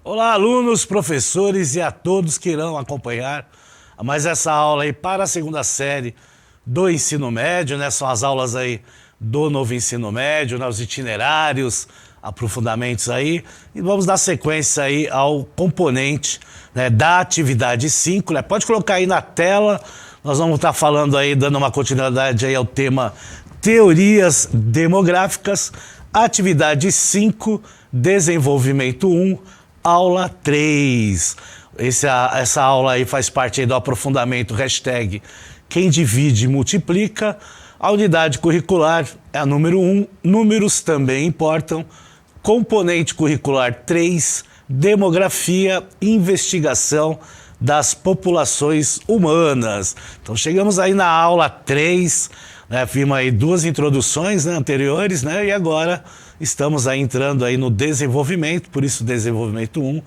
Olá, alunos, professores e a todos que irão acompanhar mais essa aula aí para a segunda série do ensino médio, né? São as aulas aí do novo ensino médio, né? Os itinerários, aprofundamentos aí. E vamos dar sequência aí ao componente, né, da atividade 5, né? Pode colocar aí na tela, nós vamos estar falando aí, dando uma continuidade aí ao tema Teorias Demográficas, atividade 5, desenvolvimento 1, aula 3. Essa aula aí faz parte aí do aprofundamento hashtag Quem Divide Multiplica. A unidade curricular é a número 1, números também importam. Componente curricular 3, demografia e investigação das populações humanas. Então chegamos aí na aula 3, né? Vimos aí duas introduções, né, anteriores, né? E agora estamos aí entrando aí no desenvolvimento, por isso desenvolvimento 1,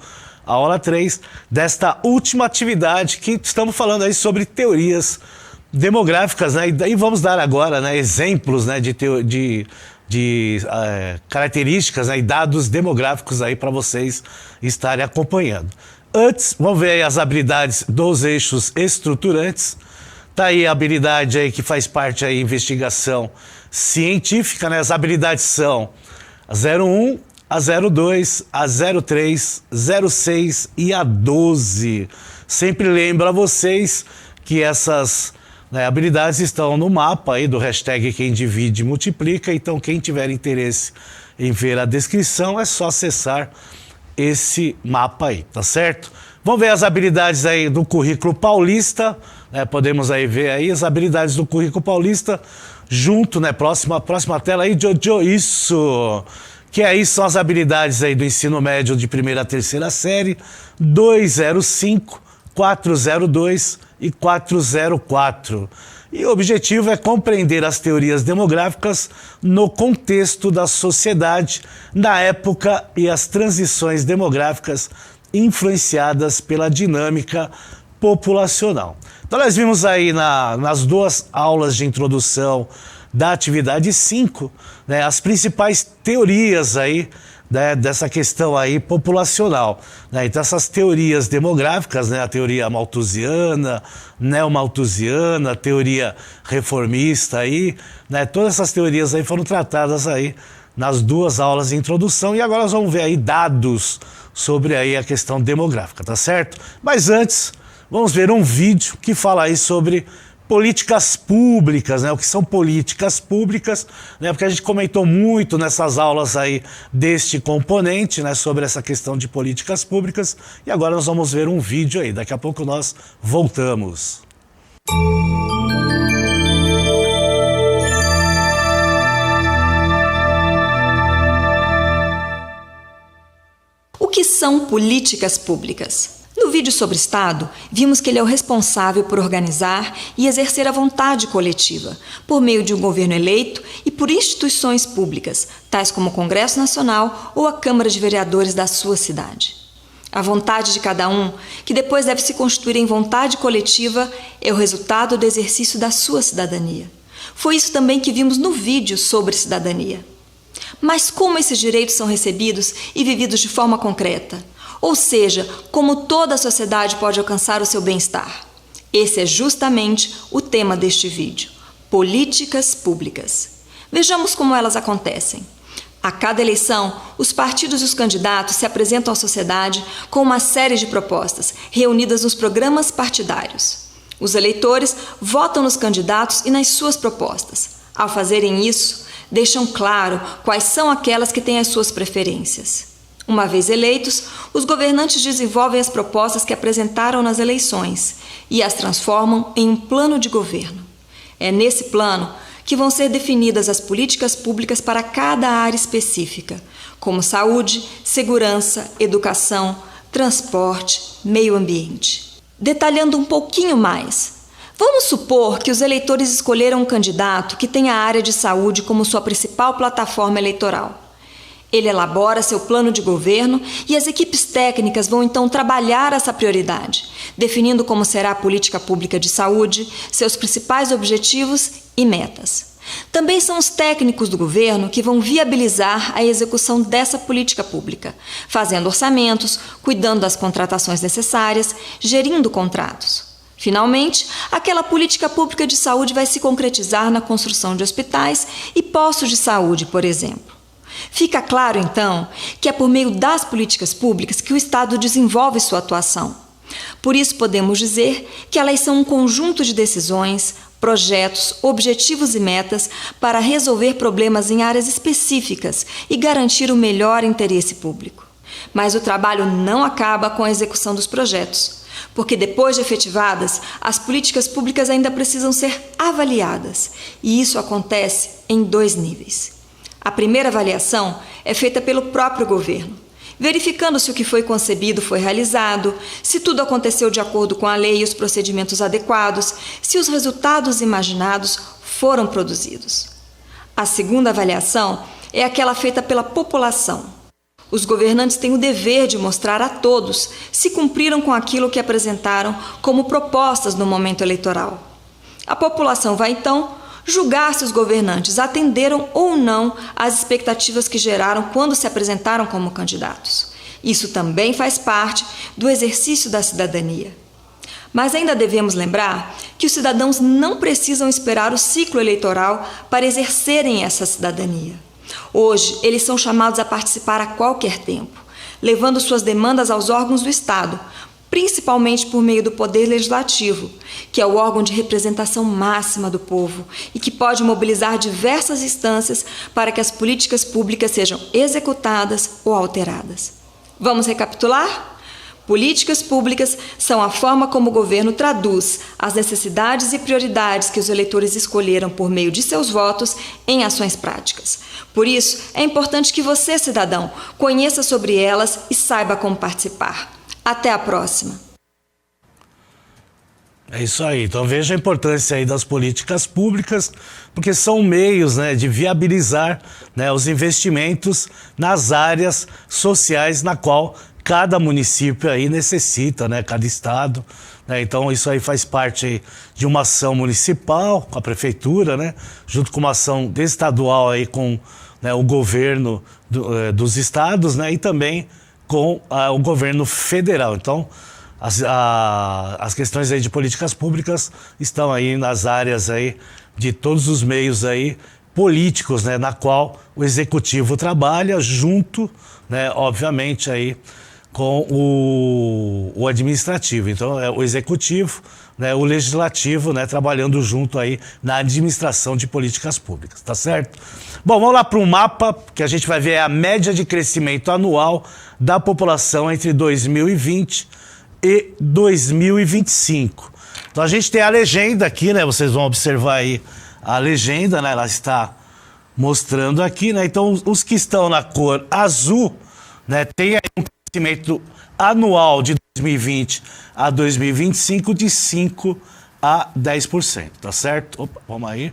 a aula 3, desta última atividade que estamos falando aí sobre teorias demográficas, né? E daí vamos dar agora, né, exemplos, né, de características, né, e dados demográficos aí para vocês estarem acompanhando. Antes, vamos ver aí as habilidades dos eixos estruturantes. Tá aí a habilidade aí que faz parte aí investigação científica, né? As habilidades são a 01, a 02, a 03, 06 e a 12. Sempre lembro a vocês que essas, né, habilidades estão no mapa aí do hashtag Quem Divide Multiplica, então quem tiver interesse em ver a descrição é só acessar esse mapa aí, tá certo? Vamos ver as habilidades aí do currículo paulista, né? Podemos aí ver aí as habilidades do currículo paulista junto, né? Próxima tela aí, Jojo, isso! Que aí são as habilidades aí do ensino médio de primeira a terceira série, 205, 402 e 404. E o objetivo é compreender as teorias demográficas no contexto da sociedade, na época e as transições demográficas influenciadas pela dinâmica populacional. Então nós vimos aí nas duas aulas de introdução da atividade 5, né, as principais teorias aí, né, dessa questão aí populacional, né? Então essas teorias demográficas, né, a teoria malthusiana, neomalthusiana, teoria reformista aí, né, todas essas teorias aí foram tratadas aí nas duas aulas de introdução e agora nós vamos ver aí dados sobre aí a questão demográfica, tá certo? Mas antes, vamos ver um vídeo que fala aí sobre políticas públicas, né? O que são políticas públicas, né? Porque a gente comentou muito nessas aulas aí deste componente, né? Sobre essa questão de políticas públicas. E agora nós vamos ver um vídeo aí. Daqui a pouco nós voltamos. O que são políticas públicas? No vídeo sobre Estado, vimos que ele é o responsável por organizar e exercer a vontade coletiva, por meio de um governo eleito e por instituições públicas, tais como o Congresso Nacional ou a Câmara de Vereadores da sua cidade. A vontade de cada um, que depois deve se constituir em vontade coletiva, é o resultado do exercício da sua cidadania. Foi isso também que vimos no vídeo sobre cidadania. Mas como esses direitos são recebidos e vividos de forma concreta? Ou seja, como toda a sociedade pode alcançar o seu bem-estar? Esse é justamente o tema deste vídeo: políticas públicas. Vejamos como elas acontecem. A cada eleição, os partidos e os candidatos se apresentam à sociedade com uma série de propostas, reunidas nos programas partidários. Os eleitores votam nos candidatos e nas suas propostas. Ao fazerem isso, deixam claro quais são aquelas que têm as suas preferências. Uma vez eleitos, os governantes desenvolvem as propostas que apresentaram nas eleições e as transformam em um plano de governo. É nesse plano que vão ser definidas as políticas públicas para cada área específica, como saúde, segurança, educação, transporte, meio ambiente. Detalhando um pouquinho mais, vamos supor que os eleitores escolheram um candidato que tem a área de saúde como sua principal plataforma eleitoral. Ele elabora seu plano de governo e as equipes técnicas vão então trabalhar essa prioridade, definindo como será a política pública de saúde, seus principais objetivos e metas. Também são os técnicos do governo que vão viabilizar a execução dessa política pública, fazendo orçamentos, cuidando das contratações necessárias, gerindo contratos. Finalmente, aquela política pública de saúde vai se concretizar na construção de hospitais e postos de saúde, por exemplo. Fica claro, então, que é por meio das políticas públicas que o Estado desenvolve sua atuação. Por isso, podemos dizer que elas são um conjunto de decisões, projetos, objetivos e metas para resolver problemas em áreas específicas e garantir o melhor interesse público. Mas o trabalho não acaba com a execução dos projetos, porque depois de efetivadas, as políticas públicas ainda precisam ser avaliadas, e isso acontece em 2 níveis. A primeira avaliação é feita pelo próprio governo, verificando se o que foi concebido foi realizado, se tudo aconteceu de acordo com a lei e os procedimentos adequados, se os resultados imaginados foram produzidos. A segunda avaliação é aquela feita pela população. Os governantes têm o dever de mostrar a todos se cumpriram com aquilo que apresentaram como propostas no momento eleitoral. A população vai, então, julgar se os governantes atenderam ou não às expectativas que geraram quando se apresentaram como candidatos. Isso também faz parte do exercício da cidadania. Mas ainda devemos lembrar que os cidadãos não precisam esperar o ciclo eleitoral para exercerem essa cidadania. Hoje, eles são chamados a participar a qualquer tempo, levando suas demandas aos órgãos do Estado, principalmente por meio do Poder Legislativo, que é o órgão de representação máxima do povo e que pode mobilizar diversas instâncias para que as políticas públicas sejam executadas ou alteradas. Vamos recapitular? Políticas públicas são a forma como o governo traduz as necessidades e prioridades que os eleitores escolheram por meio de seus votos em ações práticas. Por isso, é importante que você, cidadão, conheça sobre elas e saiba como participar. Até a próxima. É isso aí. Então veja a importância aí das políticas públicas, porque são meios, né, de viabilizar, né, os investimentos nas áreas sociais na qual cada município aí necessita, né, cada estado. Né, então isso aí faz parte aí de uma ação municipal com a prefeitura, né, junto com uma ação estadual aí com, né, o governo dos estados, né, e também com o governo federal. Então, as questões aí de políticas públicas estão aí nas áreas aí de todos os meios aí políticos, né, na qual o executivo trabalha junto, né, obviamente aí com o administrativo. Então, é o executivo, né, o legislativo, né, trabalhando junto aí na administração de políticas públicas, tá certo? Bom, vamos lá para um mapa que a gente vai ver a média de crescimento anual da população entre 2020 e 2025. Então, a gente tem a legenda aqui, né, vocês vão observar aí a legenda, né, ela está mostrando aqui, né, então os que estão na cor azul, né, tem aí um crescimento anual de 2020 a 2025 de 5 a 10%, tá certo? Opa, vamos aí.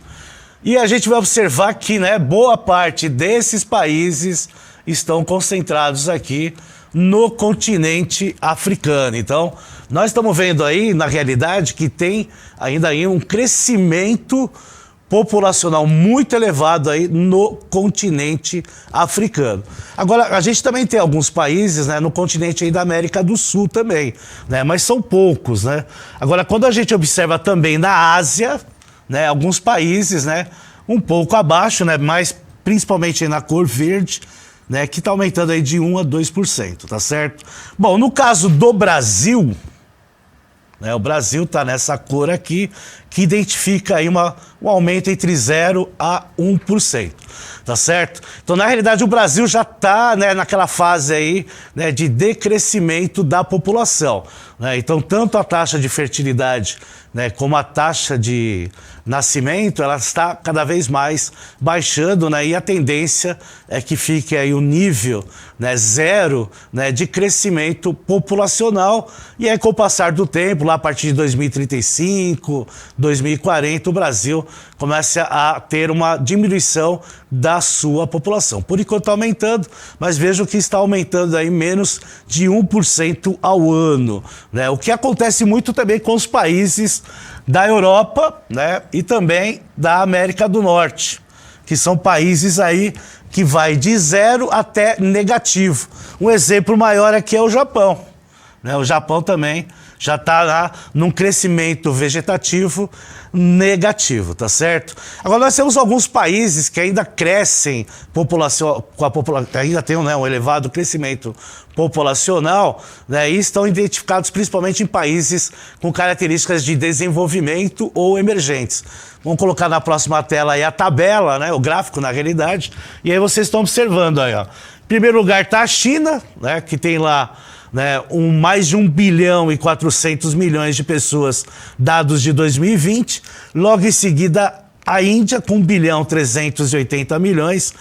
E a gente vai observar que, né, boa parte desses países estão concentrados aqui no continente africano. Então, nós estamos vendo aí, na realidade, que tem ainda aí um crescimento populacional muito elevado aí no continente africano. Agora, a gente também tem alguns países, né, no continente aí da América do Sul também, né, mas são poucos, né. Agora, quando a gente observa também na Ásia, né, alguns países, né, um pouco abaixo, né, mas principalmente aí na cor verde, né, que está aumentando aí de 1 a 2%, tá certo? Bom, no caso do Brasil, né, o Brasil está nessa cor aqui, que identifica aí um aumento entre 0 a 1%, tá certo? Então, na realidade, o Brasil já está, né, naquela fase aí, né, de decrescimento da população, né? Então, tanto a taxa de fertilidade, né, como a taxa de nascimento, ela está cada vez mais baixando, né, e a tendência é que fique aí o nível, né, 0, né, de crescimento populacional, e aí com o passar do tempo, lá a partir de 2035, 2040, o Brasil começa a ter uma diminuição da sua população. Por enquanto está aumentando, mas vejo que está aumentando aí menos de 1% ao ano, né? O que acontece muito também com os países da Europa, né, e também da América do Norte, que são países aí que vai de 0 até negativo. Um exemplo maior aqui é o Japão, né? O Japão também já está lá num crescimento vegetativo negativo, tá certo? Agora nós temos alguns países que ainda crescem ainda tem, né, um elevado crescimento populacional, né, e estão identificados principalmente em países com características de desenvolvimento ou emergentes. Vamos colocar na próxima tela aí a tabela, né, o gráfico na realidade, e aí vocês estão observando aí, ó. Em primeiro lugar está a China, né, que tem lá, né, mais de 1 bilhão e 400 milhões de pessoas, dados de 2020. Logo em seguida, a Índia, com 1 bilhão e 380 milhões.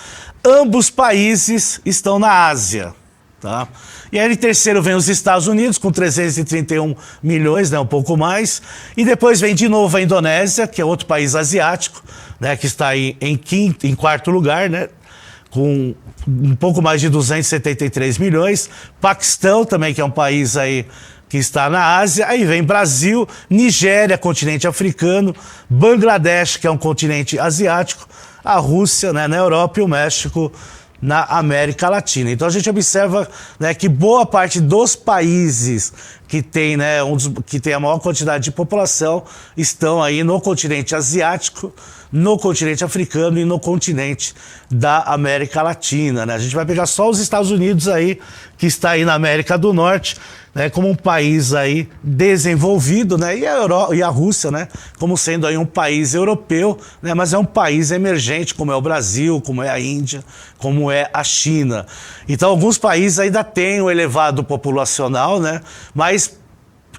Ambos países estão na Ásia. Tá? E aí, em terceiro, vem os Estados Unidos, com 331 milhões, né, um pouco mais. E depois vem de novo a Indonésia, que é outro país asiático, né, que está aí em quarto lugar, né, com um pouco mais de 273 milhões. Paquistão também, que é um país aí que está na Ásia. Aí vem Brasil, Nigéria, continente africano, Bangladesh, que é um continente asiático, a Rússia, né, na Europa, e o México na América Latina. Então a gente observa, né, que boa parte dos países que tem, né, que tem a maior quantidade de população estão aí no continente asiático, no continente africano e no continente da América Latina, né? A gente vai pegar só os Estados Unidos aí, que está aí na América do Norte, né, como um país aí desenvolvido, né, e a Rússia, né, como sendo aí um país europeu, né, mas é um país emergente, como é o Brasil, como é a Índia, como é a China. Então, alguns países ainda têm um elevado populacional, né, mas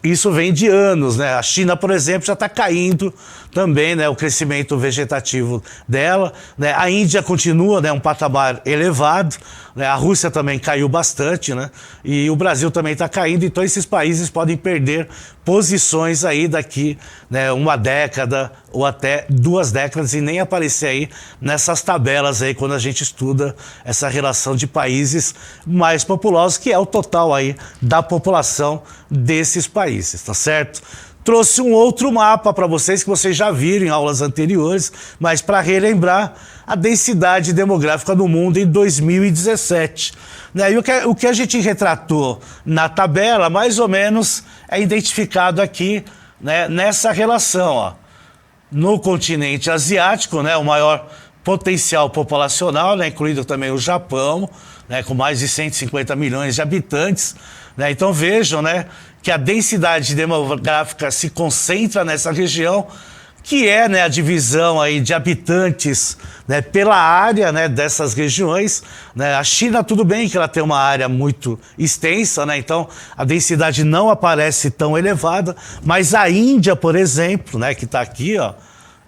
isso vem de anos, né? A China, por exemplo, já está caindo também, né, o crescimento vegetativo dela, né? A Índia continua, né, um patamar elevado, né? A Rússia também caiu bastante, né? E o Brasil também está caindo, então esses países podem perder posições aí daqui, né, uma década ou até 2 décadas e nem aparecer aí nessas tabelas aí quando a gente estuda essa relação de países mais populosos, que é o total aí da população desses países, tá certo? Trouxe um outro mapa para vocês que vocês já viram em aulas anteriores, mas para relembrar a densidade demográfica do mundo em 2017. Né? E o que a gente retratou na tabela, mais ou menos, é identificado aqui, né, nessa relação. Ó. No continente asiático, né, o maior potencial populacional, né, incluído também o Japão, né, com mais de 150 milhões de habitantes. Né? Então vejam, né, que a densidade demográfica se concentra nessa região, que é, né, a divisão aí de habitantes, né, pela área, né, dessas regiões. Né? A China, tudo bem que ela tem uma área muito extensa, né, então a densidade não aparece tão elevada, mas a Índia, por exemplo, né, que está aqui, ó,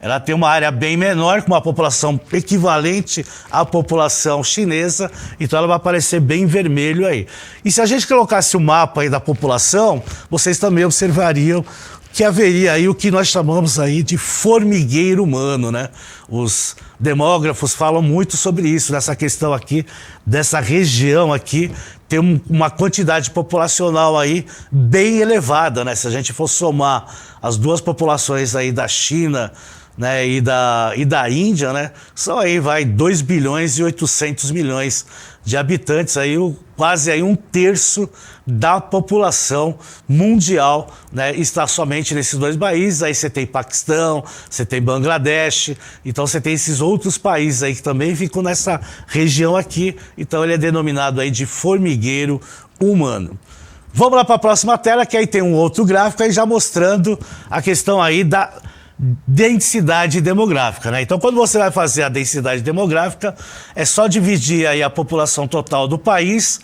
ela tem uma área bem menor, com uma população equivalente à população chinesa, então ela vai aparecer bem vermelho aí. E se a gente colocasse o mapa aí da população, vocês também observariam que haveria aí o que nós chamamos aí de formigueiro humano, né? Os demógrafos falam muito sobre isso, nessa questão aqui, dessa região aqui, tem uma quantidade populacional aí bem elevada, né? Se a gente for somar as duas populações aí da China, né, e da Índia, né, são aí, 2 bilhões e 800 milhões de habitantes, aí, quase aí 1/3 da população mundial, né, está somente nesses 2 países. Aí você tem Paquistão, você tem Bangladesh, então você tem esses outros países aí que também ficam nessa região aqui, então ele é denominado aí de formigueiro humano. Vamos lá para a próxima tela, que aí tem um outro gráfico aí já mostrando a questão aí da densidade demográfica, né? Então, quando você vai fazer a densidade demográfica, é só dividir aí a população total do país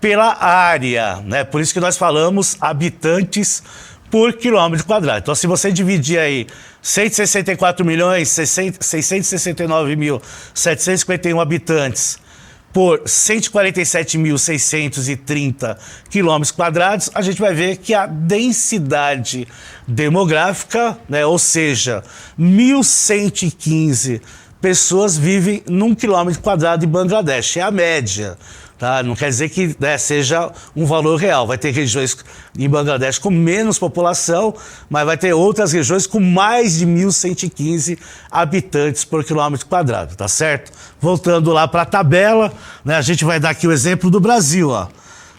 pela área, né? Por isso que nós falamos habitantes por quilômetro quadrado. Então, se você dividir aí 164.669.751 habitantes por 147.630 quilômetros quadrados, a gente vai ver que a densidade demográfica, né, ou seja, 1.115 pessoas vivem num quilômetro quadrado em Bangladesh, é a média. Tá? Não quer dizer que, né, seja um valor real. Vai ter regiões em Bangladesh com menos população, mas vai ter outras regiões com mais de 1.115 habitantes por quilômetro quadrado, tá certo? Voltando lá para a tabela, né, a gente vai dar aqui o exemplo do Brasil, ó.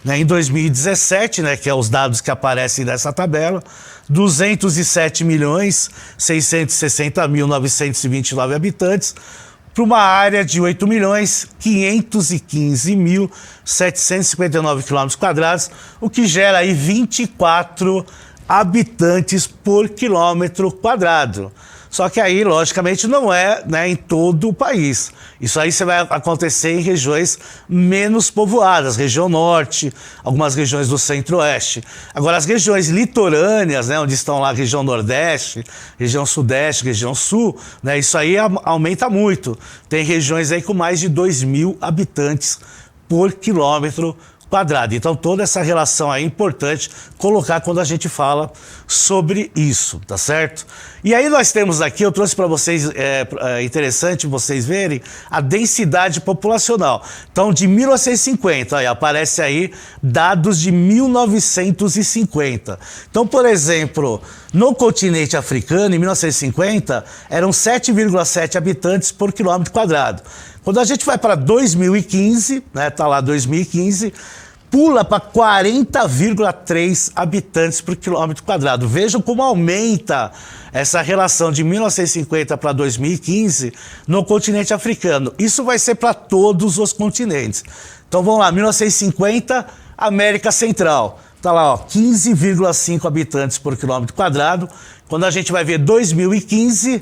Né, em 2017, né, que é os dados que aparecem nessa tabela, 207.660.929 habitantes, para uma área de 8.515.759 km², o que gera aí 24 habitantes por quilômetro quadrado. Só que aí, logicamente, não é, né, em todo o país. Isso aí vai acontecer em regiões menos povoadas, região norte, algumas regiões do centro-oeste. Agora, as regiões litorâneas, né, onde estão lá a região nordeste, região sudeste, região sul, né, isso aí aumenta muito. Tem regiões aí com mais de 2.000 habitantes por quilômetro quadrado. Então, toda essa relação aí é importante colocar quando a gente fala sobre isso, tá certo? E aí nós temos aqui, eu trouxe para vocês, interessante vocês verem, a densidade populacional. Então, de 1950, aí, aparece aí dados de 1950. Então, por exemplo, no continente africano, em 1950, eram 7,7 habitantes por quilômetro quadrado. Quando a gente vai para 2015, né, tá lá 2015, pula para 40,3 habitantes por quilômetro quadrado. Vejam como aumenta essa relação de 1950 para 2015 no continente africano. Isso vai ser para todos os continentes. Então vamos lá, 1950, América Central. Tá lá, ó, 15,5 habitantes por quilômetro quadrado. Quando a gente vai ver 2015,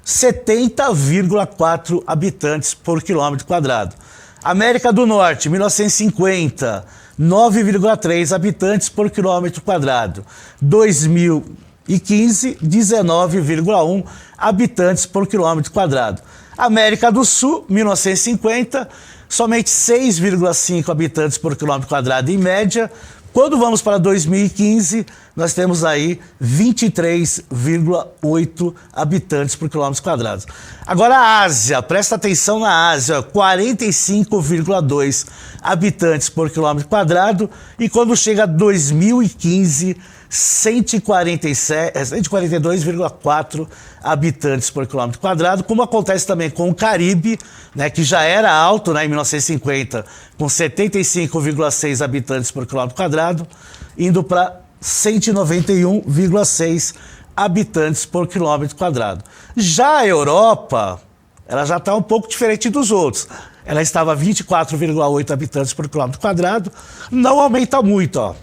70,4 habitantes por quilômetro quadrado. América do Norte, 1950, 9,3 habitantes por quilômetro quadrado. 2015, 19,1 habitantes por quilômetro quadrado. América do Sul, 1950, somente 6,5 habitantes por quilômetro quadrado em média. Quando vamos para 2015, nós temos aí 23,8 habitantes por quilômetro quadrado. Agora a Ásia, presta atenção na Ásia, 45,2 habitantes por quilômetro quadrado. E quando chega a 2015, 142,4 habitantes por quilômetro quadrado, como acontece também com o Caribe, né, que já era alto, né, em 1950, com 75,6 habitantes por quilômetro quadrado, indo para 191,6 habitantes por quilômetro quadrado. Já a Europa, ela já está um pouco diferente dos outros. Ela estava 24,8 habitantes por quilômetro quadrado, não aumenta muito, ó.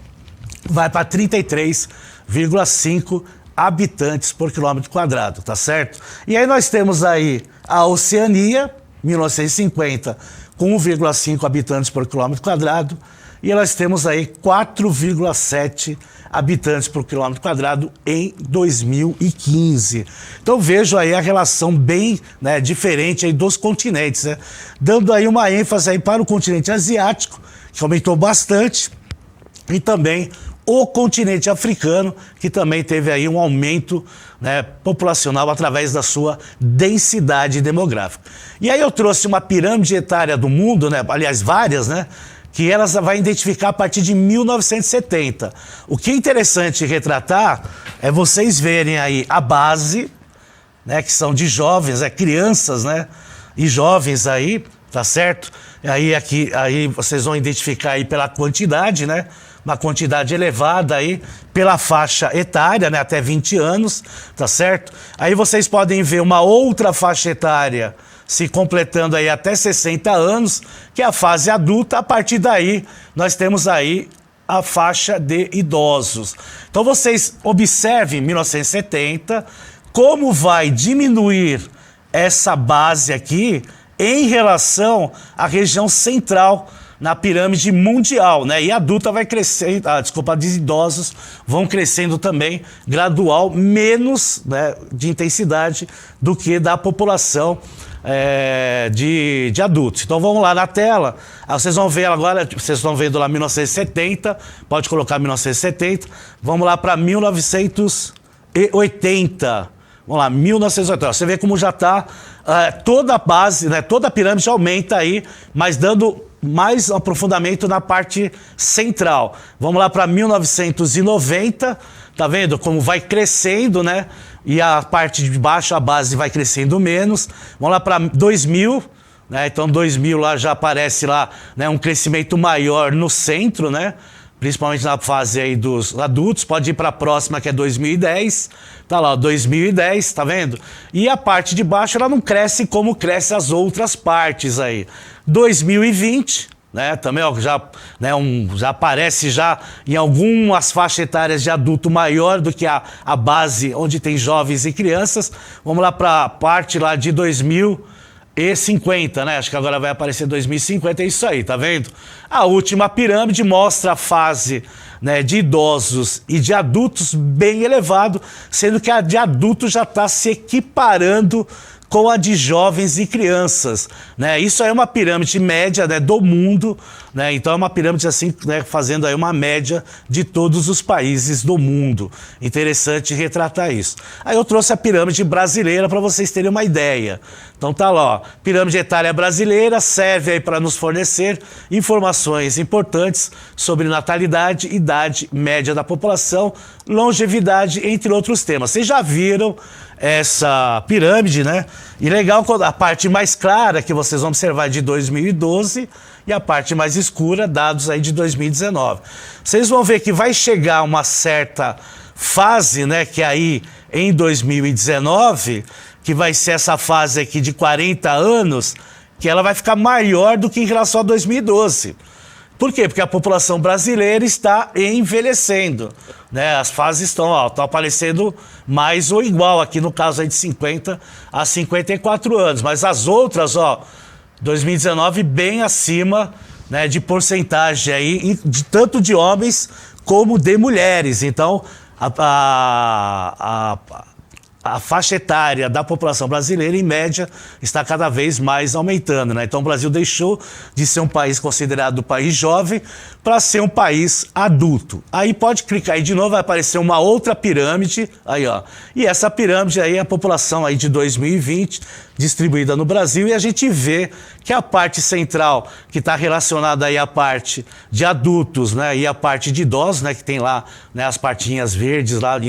Vai para 33,5 habitantes por quilômetro quadrado, tá certo? E aí nós temos aí a Oceania, 1950, com 1,5 habitantes por quilômetro quadrado, e nós temos aí 4,7 habitantes por quilômetro quadrado em 2015. Então vejo aí a relação bem, né, diferente aí dos continentes, né? Dando aí uma ênfase aí para o continente asiático, que aumentou bastante, e também o continente africano, que também teve aí um aumento, né, populacional através da sua densidade demográfica. E aí eu trouxe uma pirâmide etária do mundo, né, aliás, várias, né, que elas vai identificar a partir de 1970. O que é interessante retratar é vocês verem aí a base, né, que são de jovens, crianças, né, e jovens aí, tá certo? Aí vocês vão identificar aí pela quantidade, né? Uma quantidade elevada aí pela faixa etária, né, até 20 anos, tá certo? Aí vocês podem ver uma outra faixa etária se completando aí até 60 anos, que é a fase adulta. A partir daí, nós temos aí a faixa de idosos. Então vocês observem 1970, como vai diminuir essa base aqui em relação à região central na pirâmide mundial, né? E a adulta vai crescendo, os idosos vão crescendo também, gradual, menos, né, de intensidade do que da população de adultos. Então vamos lá na tela, vocês vão ver agora, vocês estão vendo lá 1970, pode colocar 1970, vamos lá para 1980. Vamos lá, 1980. Você vê como já está toda a base, né, toda a pirâmide aumenta aí, mas dando mais aprofundamento na parte central. Vamos lá para 1990, tá vendo como vai crescendo, né? E a parte de baixo, a base vai crescendo menos. Vamos lá para 2000, né? Então 2000 lá já aparece lá, né, um crescimento maior no centro, né? Principalmente na fase aí dos adultos. Pode ir para a próxima, que é 2010. Tá lá, 2010, tá vendo? E a parte de baixo, ela não cresce como cresce as outras partes aí. 2020, né? Também, ó, já, né, já aparece já em algumas faixas etárias de adulto maior do que a base onde tem jovens e crianças. Vamos lá para a parte lá de 2050, né? Acho que agora vai aparecer 2050, é isso aí, tá vendo? A última pirâmide mostra a fase, né, de idosos e de adultos bem elevado, sendo que a de adultos já está se equiparando com a de jovens e crianças, né? Isso aí é uma pirâmide média, né, do mundo, né? Então é uma pirâmide assim, né, fazendo aí uma média de todos os países do mundo. Interessante retratar isso. Aí eu trouxe a pirâmide brasileira para vocês terem uma ideia. Então tá lá, ó, pirâmide etária brasileira serve aí para nos fornecer informações importantes sobre natalidade, idade média da população, longevidade, entre outros temas. Vocês já viram essa pirâmide, né? E legal, a parte mais clara que vocês vão observar é de 2012 e a parte mais escura, dados aí de 2019. Vocês vão ver que vai chegar uma certa fase, né? Que aí em 2019, que vai ser essa fase aqui de 40 anos, que ela vai ficar maior do que em relação a 2012. Por quê? Porque a população brasileira está envelhecendo, né? As fases estão aparecendo mais ou igual, aqui no caso aí de 50 a 54 anos. Mas as outras, 2019 bem acima, né, de porcentagem aí, de tanto de homens como de mulheres. Então, a faixa etária da população brasileira, em média, está cada vez mais aumentando, né? Então o Brasil deixou de ser um país considerado um país jovem para ser um país adulto. Aí pode clicar aí de novo, vai aparecer uma outra pirâmide, aí ó. E essa pirâmide aí é a população aí de 2020, distribuída no Brasil, e a gente vê que a parte central, que está relacionada aí à parte de adultos, né, e a parte de idosos, né, que tem lá, né, as partinhas verdes lá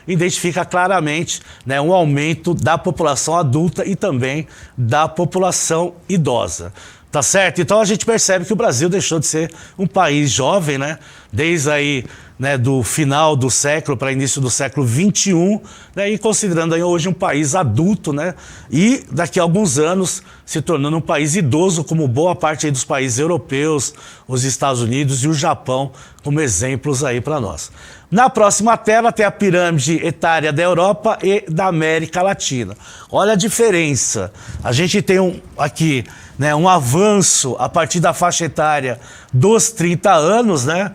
identifica claramente, né, um aumento da população adulta e também da população idosa. Tá certo? Então a gente percebe que o Brasil deixou de ser um país jovem, né? Desde aí, né, do final do século para início do século XXI, né, e considerando aí hoje um país adulto, né? E daqui a alguns anos se tornando um país idoso, como boa parte aí dos países europeus, os Estados Unidos e o Japão, como exemplos aí para nós. Na próxima tela tem a pirâmide etária da Europa e da América Latina. Olha a diferença. A gente tem aqui, né, um avanço a partir da faixa etária dos 30 anos, né?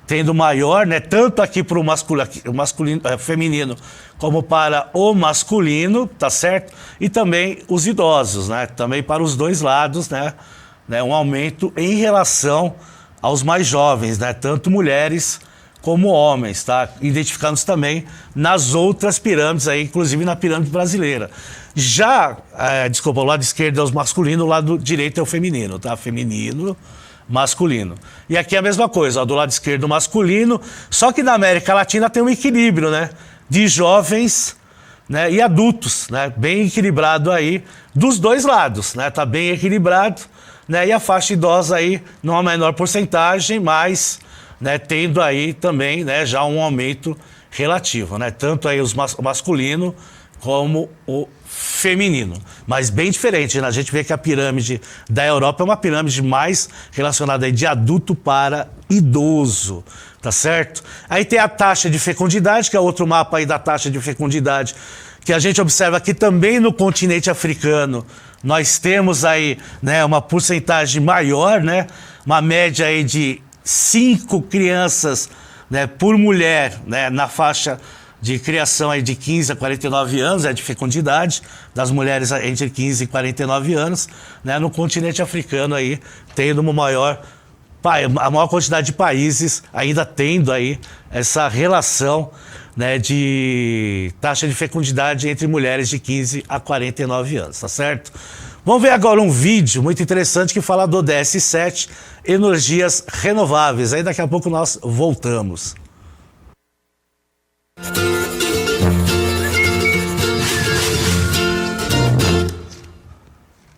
Tendo maior, né, tanto aqui para o masculino, feminino, como para o masculino, tá certo? E também os idosos, né? Também para os dois lados, né? Um aumento em relação aos mais jovens, né? Tanto mulheres como homens, tá? Identificando-se também nas outras pirâmides aí, inclusive na pirâmide brasileira. Já, desculpa, o lado esquerdo é o masculino, o lado direito é o feminino, tá? Feminino, masculino. E aqui é a mesma coisa, ó, do lado esquerdo masculino, só que na América Latina tem um equilíbrio, né? De jovens, né, e adultos, né? Bem equilibrado aí dos dois lados, né? Tá bem equilibrado, né? E a faixa idosa aí numa menor porcentagem, mas, né, tendo aí também, né, já um aumento relativo, né? Tanto aí o masculino como o feminino, mas bem diferente, né? A gente vê que a pirâmide da Europa é uma pirâmide mais relacionada aí de adulto para idoso, tá certo? Aí tem a taxa de fecundidade, que é outro mapa aí da taxa de fecundidade, que a gente observa que também no continente africano nós temos aí, né, uma porcentagem maior, né? Uma média aí de 5 crianças, né, por mulher, né, na faixa de criação aí de 15 a 49 anos, de fecundidade das mulheres entre 15 e 49 anos, né, no continente africano aí, tendo a maior quantidade de países ainda tendo aí essa relação, né, de taxa de fecundidade entre mulheres de 15 a 49 anos, tá certo? Vamos ver agora um vídeo muito interessante que fala do ODS 7, energias renováveis. Aí daqui a pouco nós voltamos.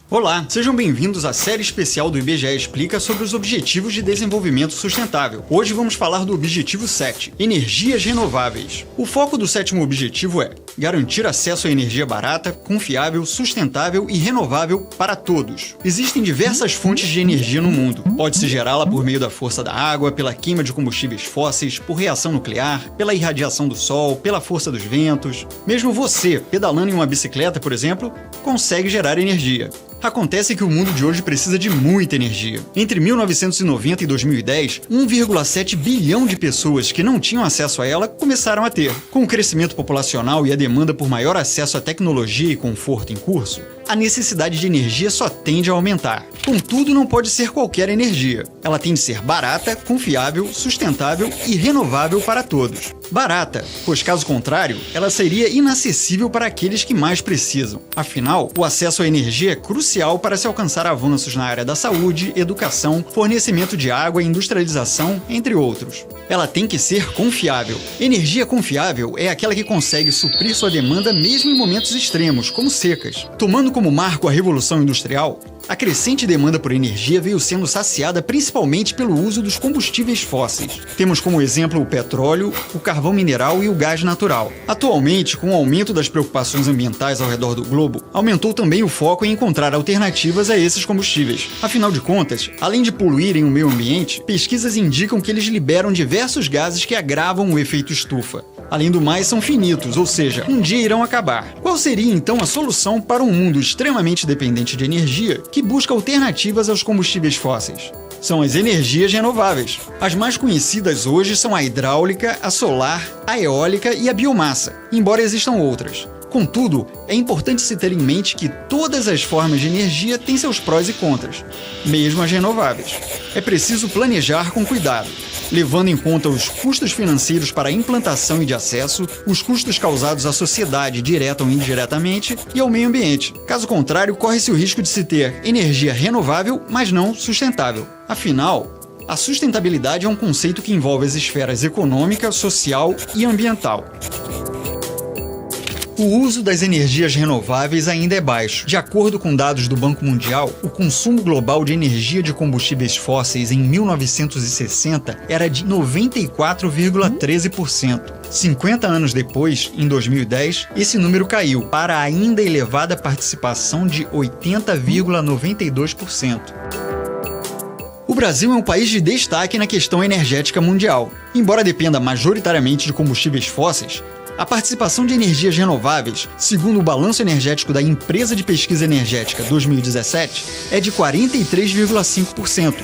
Olá, sejam bem-vindos à série especial do IBGE Explica sobre os Objetivos de Desenvolvimento Sustentável. Hoje vamos falar do Objetivo 7, Energias Renováveis. O foco do sétimo objetivo é garantir acesso à energia barata, confiável, sustentável e renovável para todos. Existem diversas fontes de energia no mundo. Pode-se gerá-la por meio da força da água, pela queima de combustíveis fósseis, por reação nuclear, pela irradiação do sol, pela força dos ventos. Mesmo você, pedalando em uma bicicleta, por exemplo, consegue gerar energia. Acontece que o mundo de hoje precisa de muita energia. Entre 1990 e 2010, 1,7 bilhão de pessoas que não tinham acesso a ela começaram a ter. Com o crescimento populacional e a demanda por maior acesso à tecnologia e conforto em curso, a necessidade de energia só tende a aumentar. Contudo, não pode ser qualquer energia. Ela tem de ser barata, confiável, sustentável e renovável para todos. Barata, pois caso contrário, ela seria inacessível para aqueles que mais precisam. Afinal, o acesso à energia é crucial para se alcançar avanços na área da saúde, educação, fornecimento de água e industrialização, entre outros. Ela tem que ser confiável. Energia confiável é aquela que consegue suprir sua demanda mesmo em momentos extremos, como secas. Tomando como marco a Revolução Industrial, a crescente demanda por energia veio sendo saciada principalmente pelo uso dos combustíveis fósseis. Temos como exemplo o petróleo, o carvão mineral e o gás natural. Atualmente, com o aumento das preocupações ambientais ao redor do globo, aumentou também o foco em encontrar alternativas a esses combustíveis. Afinal de contas, além de poluírem o meio ambiente, pesquisas indicam que eles liberam diversos gases que agravam o efeito estufa. Além do mais, são finitos, ou seja, um dia irão acabar. Qual seria então a solução para um mundo extremamente dependente de energia que busca alternativas aos combustíveis fósseis? São as energias renováveis. As mais conhecidas hoje são a hidráulica, a solar, a eólica e a biomassa, embora existam outras. Contudo, é importante se ter em mente que todas as formas de energia têm seus prós e contras, mesmo as renováveis. É preciso planejar com cuidado, levando em conta os custos financeiros para a implantação e de acesso, os custos causados à sociedade direta ou indiretamente e ao meio ambiente. Caso contrário, corre-se o risco de se ter energia renovável, mas não sustentável. Afinal, a sustentabilidade é um conceito que envolve as esferas econômica, social e ambiental. O uso das energias renováveis ainda é baixo. De acordo com dados do Banco Mundial, o consumo global de energia de combustíveis fósseis em 1960 era de 94,13%. 50 anos depois, em 2010, esse número caiu para a ainda elevada participação de 80,92%. O Brasil é um país de destaque na questão energética mundial. Embora dependa majoritariamente de combustíveis fósseis, a participação de energias renováveis, segundo o Balanço Energético da Empresa de Pesquisa Energética 2017, é de 43,5%,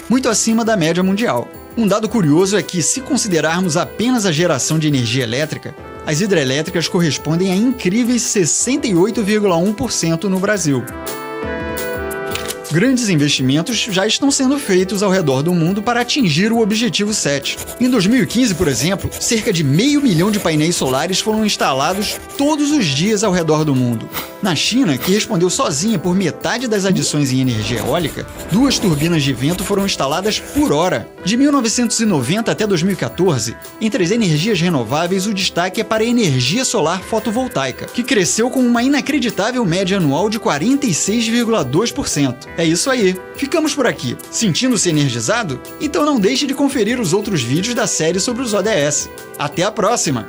muito acima da média mundial. Um dado curioso é que, se considerarmos apenas a geração de energia elétrica, as hidrelétricas correspondem a incríveis 68,1% no Brasil. Grandes investimentos já estão sendo feitos ao redor do mundo para atingir o Objetivo 7. Em 2015, por exemplo, cerca de 500 mil de painéis solares foram instalados todos os dias ao redor do mundo. Na China, que respondeu sozinha por metade das adições em energia eólica, 2 turbinas de vento foram instaladas por hora. De 1990 até 2014, entre as energias renováveis, o destaque é para a energia solar fotovoltaica, que cresceu com uma inacreditável média anual de 46,2%. É isso aí. Ficamos por aqui. Sentindo-se energizado? Então não deixe de conferir os outros vídeos da série sobre os ODS. Até a próxima!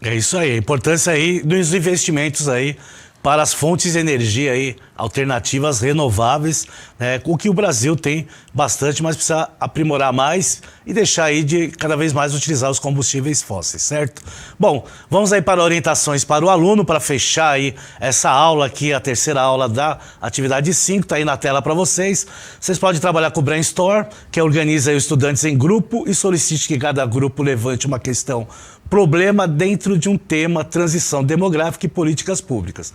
É isso aí, a importância aí dos investimentos aí para as fontes de energia aí, alternativas renováveis, né? O que o Brasil tem bastante, mas precisa aprimorar mais e deixar aí de cada vez mais utilizar os combustíveis fósseis, certo? Bom, vamos aí para orientações para o aluno, para fechar aí essa aula aqui, a terceira aula da atividade 5, tá aí na tela para vocês. Vocês podem trabalhar com o Brainstorm, que organiza aí os estudantes em grupo e solicite que cada grupo levante uma questão problema dentro de um tema, transição demográfica e políticas públicas.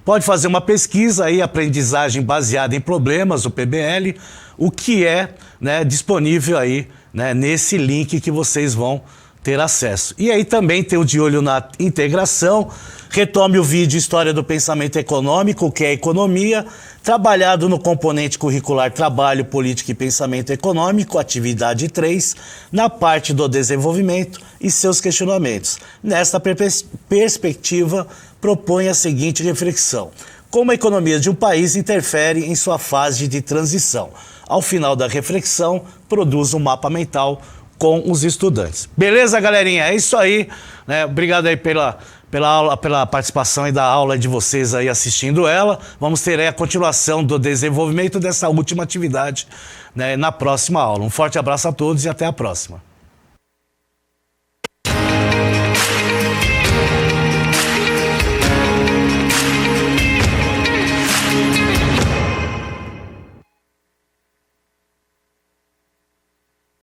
Pode fazer uma pesquisa aí, aprendizagem baseada em problemas, o PBL, o que é, né, disponível aí, né, nesse link que vocês vão ter acesso. E aí também tem o De Olho na Integração, retome o vídeo História do Pensamento Econômico, o que é economia, trabalhado no componente curricular Trabalho, Política e Pensamento Econômico, atividade 3, na parte do desenvolvimento e seus questionamentos. Nesta perspectiva, propõe a seguinte reflexão: como a economia de um país interfere em sua fase de transição. Ao final da reflexão, produz um mapa mental com os estudantes. Beleza, galerinha? É isso aí, né? Obrigado aí pela aula, pela participação aí da aula de vocês aí assistindo ela. Vamos ter aí a continuação do desenvolvimento dessa última atividade, né, na próxima aula. Um forte abraço a todos e até a próxima.